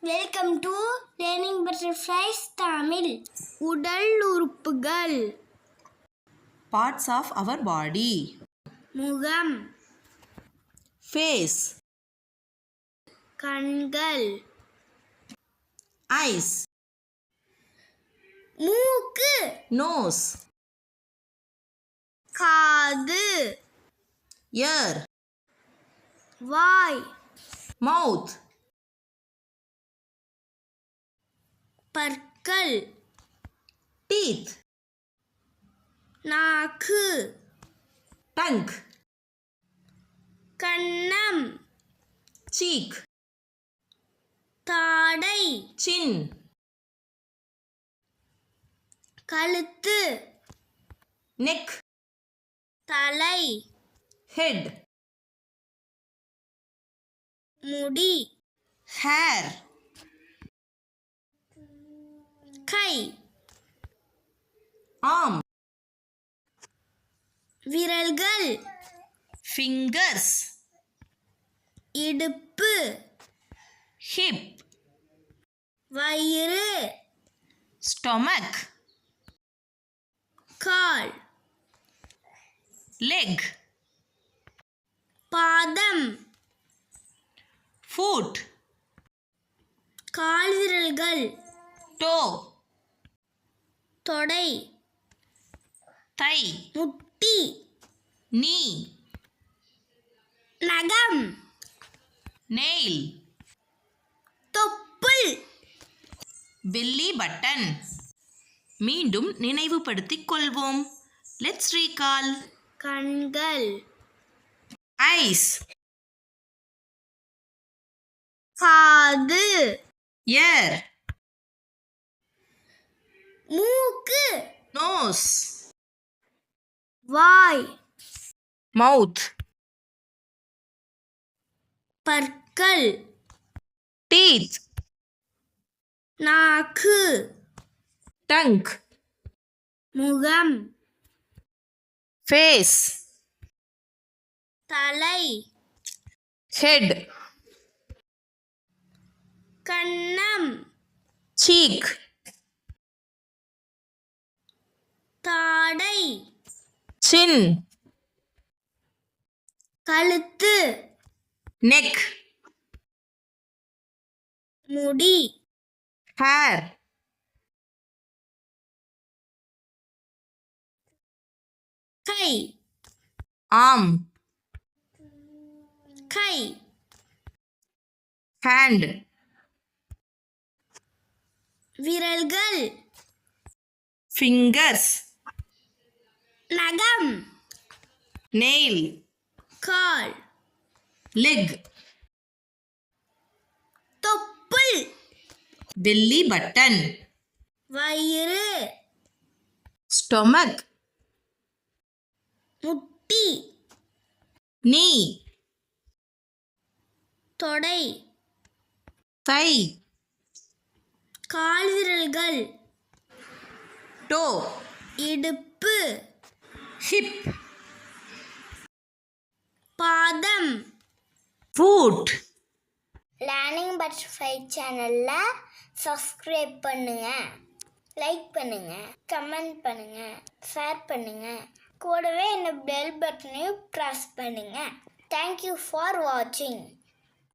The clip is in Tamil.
Welcome to learning butterflies Tamil. உடல் உறுப்புகள். Parts of our body. முகம், Face. கண்கள், Eyes. மூக்கு, Nose. காது, Ear. வாய், Mouth. பற்கள், Teeth. நாக்கு, Tongue. கன்னம், Cheek. தாடை, Chin. கழுத்து, Neck. தலை, Head. முடி, Hair. கை, Arm. விரல்கள், Fingers. இடுப்பு, Hip. வயிறு, Stomach. கால், Leg. பாதம், Foot. கால் விரல்கள், Toe. தொடை, Thigh. முட்டி, Knee. நகம், Nail. தொப்புள். Belly button. மீண்டும் நினைவுபடுத்திக் கொள்வோம். Let's recall. கண்கள், Eyes. காது, Ear. மூக்கு, Nose. வாய், Mouth. பற்கள், Teeth. நாக்கு, Tongue. முகம், Face. தலை, Head. கன்னம், Cheek. தாடை, Chin. கழுத்து, Neck. முடி, Hair. கை, Arm. கை, Hand. விரல்கள், Fingers. நகம், Nail. கால், Leg. தொப்புள், Belly button. வயிறு, Stomach. முட்டி, Knee. தொடை, Thigh. கால் விரல்கள், Toe. இடுப்பு, Hip. பாதம். Foot. லேர்னிங் பட்டர்ஃப்ளை சேனல்ல சப்ஸ்கிரைப் பண்ணுங்க, லைக் பண்ணுங்க, கமெண்ட் பண்ணுங்க, ஷேர் பண்ணுங்க. கூடவே இந்த பெல் பட்டனையும் ப்ரெஸ் பண்ணுங்க. தேங்க்யூ ஃபார் வாட்சிங்.